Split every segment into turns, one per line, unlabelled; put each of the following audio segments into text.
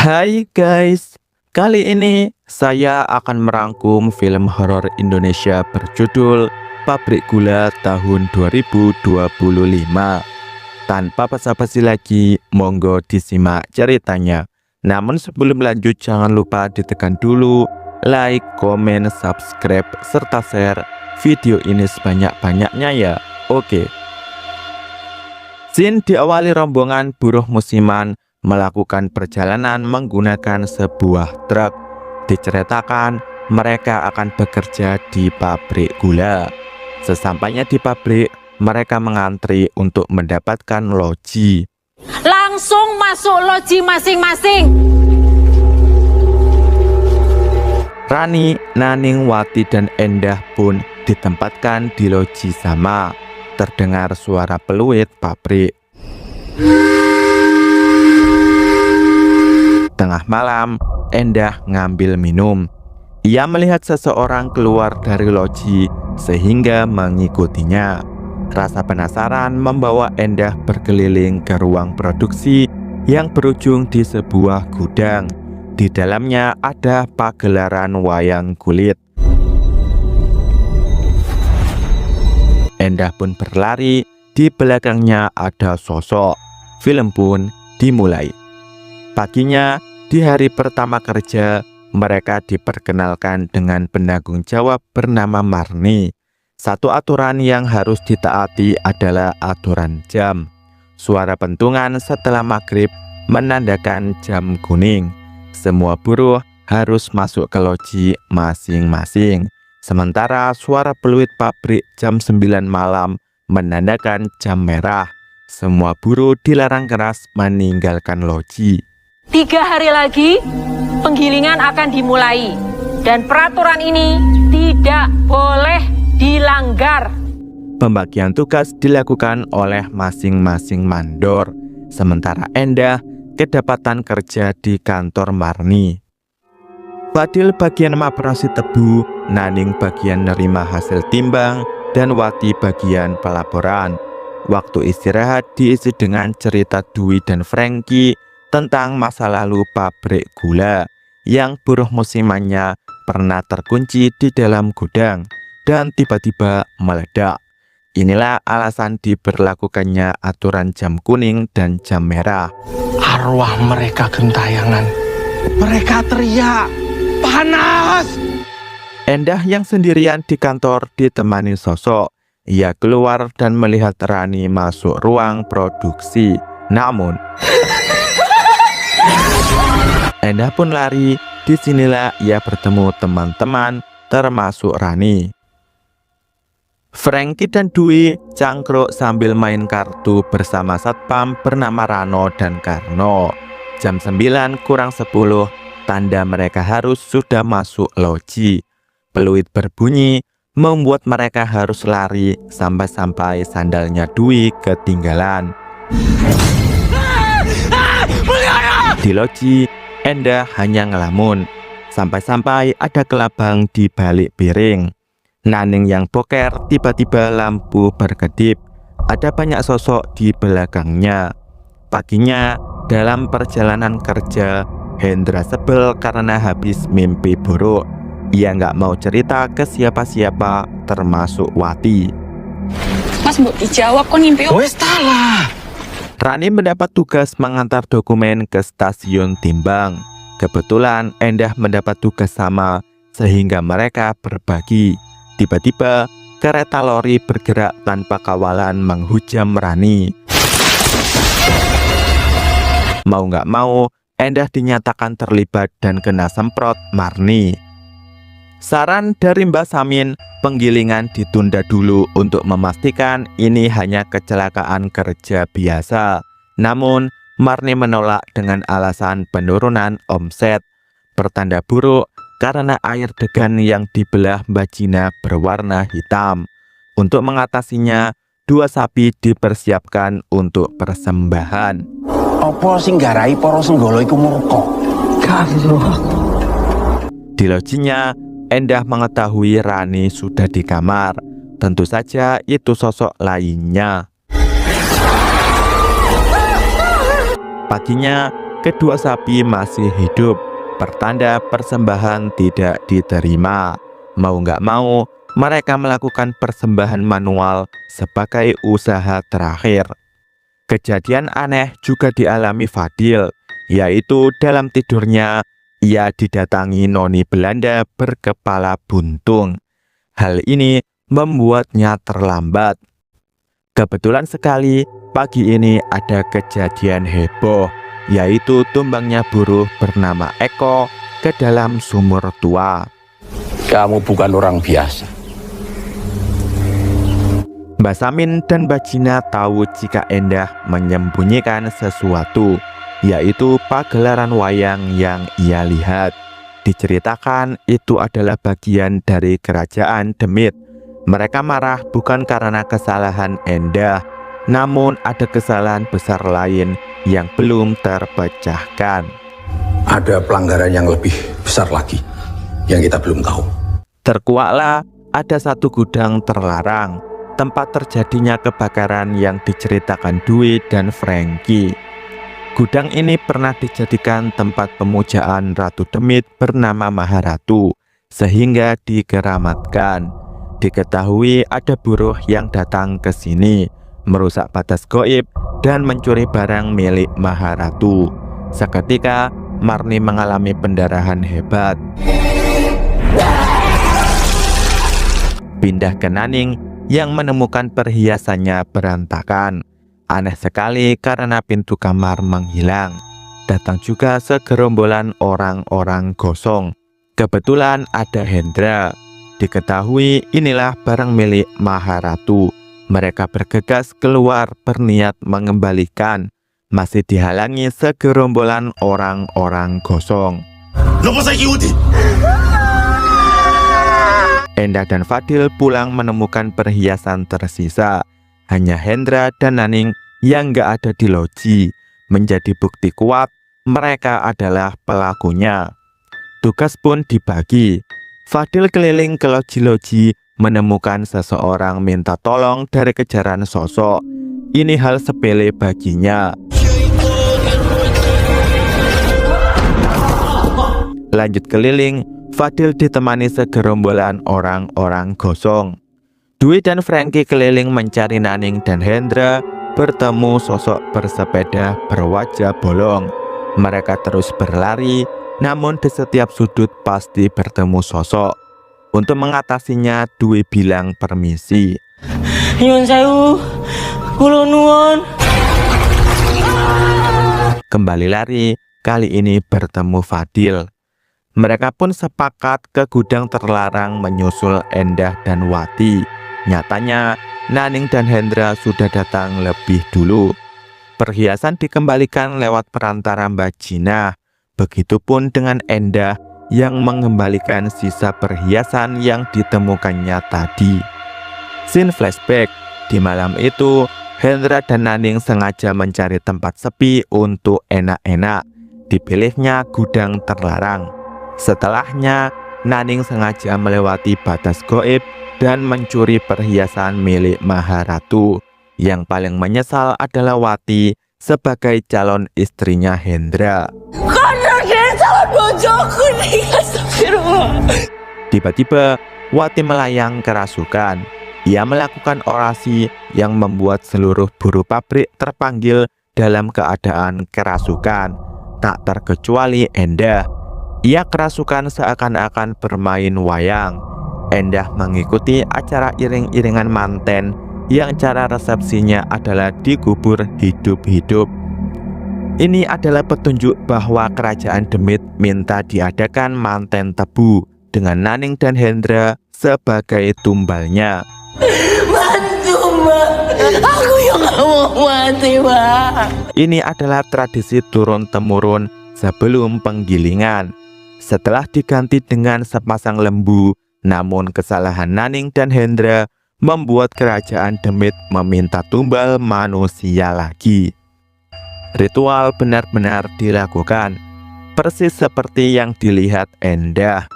Hai guys, kali ini saya akan merangkum film horor Indonesia berjudul Pabrik Gula tahun 2025. Tanpa basa-basi lagi, monggo disimak ceritanya. Namun sebelum lanjut jangan lupa ditekan dulu like, komen, subscribe, serta share video ini sebanyak-banyaknya ya. Oke. Scene diawali rombongan buruh musiman melakukan perjalanan menggunakan sebuah truk. Diceritakan mereka akan bekerja di pabrik gula. Sesampainya di pabrik, mereka mengantri untuk mendapatkan loji.
Langsung masuk loji masing-masing.
Rani, Naning, Wati, dan Endah pun ditempatkan di loji sama. Terdengar suara peluit pabrik. Tengah malam, Endah ngambil minum. Ia melihat seseorang keluar dari loji sehingga mengikutinya. Rasa penasaran membawa Endah berkeliling ke ruang produksi yang berujung di sebuah gudang. Di dalamnya ada pagelaran wayang kulit. Endah pun berlari, di belakangnya ada sosok. Film pun dimulai. Paginya, di hari pertama kerja, mereka diperkenalkan dengan penanggung jawab bernama Marni. Satu aturan yang harus ditaati adalah aturan jam. Suara pentungan setelah maghrib menandakan jam kuning. Semua buruh harus masuk ke loji masing-masing. Sementara suara peluit pabrik jam 9 malam menandakan jam merah. Semua buruh dilarang keras meninggalkan loji.
3 hari lagi penggilingan akan dimulai dan peraturan ini tidak boleh dilanggar.
Pembagian tugas dilakukan oleh masing-masing mandor. Sementara Endah kedapatan kerja di kantor Marni. Fadil bagian operasi tebu, Naning bagian nerima hasil timbang, dan Wati bagian pelaporan. Waktu istirahat diisi dengan cerita Dwi dan Frankie tentang masa lalu pabrik gula yang buruh musimannya pernah terkunci di dalam gudang dan tiba-tiba meledak. Inilah alasan diberlakukannya aturan jam kuning dan jam merah.
Arwah mereka gentayangan. Mereka teriak, panas!
Endah yang sendirian di kantor ditemani sosok. Ia keluar dan melihat Rani masuk ruang produksi. Namun Endah pun lari. Disinilah ia bertemu teman-teman termasuk Rani. Frankie dan Dwi cangkruk sambil main kartu bersama satpam bernama Rano dan Karno. Jam 9 kurang 10, tanda mereka harus sudah masuk loji. Peluit berbunyi membuat mereka harus lari sampai-sampai sandalnya Dwi ketinggalan. Di loji, Endah hanya ngelamun. Sampai-sampai ada kelabang di balik piring. Naning yang boker, tiba-tiba lampu berkedip. Ada banyak sosok di belakangnya. Paginya, dalam perjalanan kerja, Hendra sebel karena habis mimpi buruk. Ia nggak mau cerita ke siapa-siapa, termasuk Wati.
Mas, mbok dijawab kok ngimpi.
Wes talah.
Rani mendapat tugas mengantar dokumen ke stasiun timbang. Kebetulan Endah mendapat tugas sama, sehingga mereka berbagi. Tiba-tiba, kereta lori bergerak tanpa kawalan menghujam Rani. Mau nggak mau, Endah dinyatakan terlibat dan kena semprot Marni. Saran dari Mbak Samin, penggilingan ditunda dulu untuk memastikan ini hanya kecelakaan kerja biasa. Namun, Marni menolak dengan alasan penurunan omset. Pertanda buruk karena air degan yang dibelah Mbak Gina berwarna hitam. Untuk mengatasinya, 2 sapi dipersiapkan untuk persembahan.
Apa sing garai para senggala iku murka? Karo.
Di lojinya, Endah mengetahui Rani sudah di kamar. Tentu saja itu sosok lainnya. Paginya, kedua sapi masih hidup, pertanda persembahan tidak diterima. Mau nggak mau, mereka melakukan persembahan manual sebagai usaha terakhir. Kejadian aneh juga dialami Fadil, yaitu dalam tidurnya ia didatangi noni Belanda berkepala buntung. Hal ini membuatnya terlambat. Kebetulan sekali pagi ini ada kejadian heboh, yaitu tumbangnya buruh bernama Eko ke dalam sumur tua.
Kamu bukan orang biasa.
Mbak Samin dan Mbak Jina tahu jika Endah menyembunyikan sesuatu, yaitu pagelaran wayang yang ia lihat. Diceritakan itu adalah bagian dari kerajaan Demit. Mereka marah bukan karena kesalahan Endah, namun ada kesalahan besar lain yang belum terpecahkan.
Ada pelanggaran yang lebih besar lagi yang kita belum tahu.
Terkuaklah ada satu gudang terlarang, tempat terjadinya kebakaran yang diceritakan Dwi dan Frankie. Gudang ini pernah dijadikan tempat pemujaan Ratu Demit bernama Maharatu, sehingga dikeramatkan. Diketahui ada buruh yang datang ke sini, merusak batas gaib dan mencuri barang milik Maharatu. Seketika Marni mengalami pendarahan hebat. Pindah ke Naning yang menemukan perhiasannya berantakan. Aneh sekali karena pintu kamar menghilang. Datang juga segerombolan orang-orang gosong. Kebetulan ada Hendra. Diketahui inilah barang milik Maharatu. Mereka bergegas keluar berniat mengembalikan. Masih dihalangi segerombolan orang-orang gosong. Endah dan Fadil pulang menemukan perhiasan tersisa. Hanya Hendra dan Naning yang gak ada di loji. Menjadi bukti kuat mereka adalah pelakunya. Tugas pun dibagi. Fadil keliling ke loji-loji menemukan seseorang minta tolong dari kejaran sosok. Ini hal sepele baginya. Lanjut keliling, Fadil ditemani segerombolan orang-orang gosong. Dwi dan Frankie keliling mencari Naning dan Hendra, bertemu sosok bersepeda berwajah bolong. Mereka terus berlari, namun di setiap sudut pasti bertemu sosok. Untuk mengatasinya, Dwi bilang permisi.
Nyun sewu, kula nuwun.
Kembali lari, kali ini bertemu Fadil. Mereka pun sepakat ke gudang terlarang menyusul Endah dan Wati. Nyatanya, Naning dan Hendra sudah datang lebih dulu. Perhiasan dikembalikan lewat perantara Mbak Jina. Begitupun dengan Endah yang mengembalikan sisa perhiasan yang ditemukannya tadi. Scene flashback. Di malam itu, Hendra dan Naning sengaja mencari tempat sepi untuk enak-enak. Dipilihnya gudang terlarang. Setelahnya, Naning sengaja melewati batas gaib dan mencuri perhiasan milik Maharatu. Yang paling menyesal adalah Wati sebagai calon istrinya Hendra.
Karena dia calon bojoku nih, astagfirullah.
Tiba-tiba, Wati melayang kerasukan. Ia melakukan orasi yang membuat seluruh buruh pabrik terpanggil dalam keadaan kerasukan. Tak terkecuali Endah. Ia kerasukan seakan-akan bermain wayang. Endah mengikuti acara iring-iringan manten yang cara resepsinya adalah dikubur hidup-hidup. Ini adalah petunjuk bahwa kerajaan Demit minta diadakan manten tebu dengan Naning dan Hendra sebagai tumbalnya.
Bantu, Mbak. Aku yang gak mau mati, Mbak.
Ini adalah tradisi turun-temurun sebelum penggilingan. Setelah diganti dengan sepasang lembu, namun kesalahan Naning dan Hendra membuat kerajaan Demit meminta tumbal manusia lagi. Ritual benar-benar dilakukan, persis seperti yang dilihat Endah.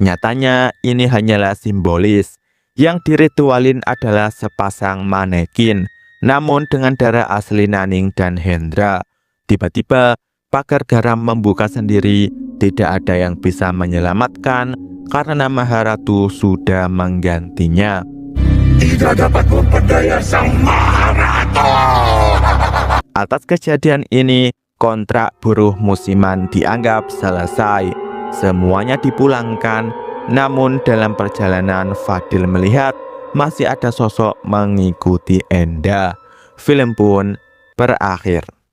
Nyatanya ini hanyalah simbolis. Yang diritualin adalah sepasang manekin. Namun dengan darah asli Naning dan Hendra, tiba-tiba pagar garam membuka sendiri. Tidak ada yang bisa menyelamatkan karena Maharatu sudah menggantinya.
Tidak dapat memperdaya sang Maharatu.
Atas kejadian ini, kontrak buruh musiman dianggap selesai. Semuanya dipulangkan. Namun dalam perjalanan Fadil melihat masih ada sosok mengikuti Enda. Film pun berakhir.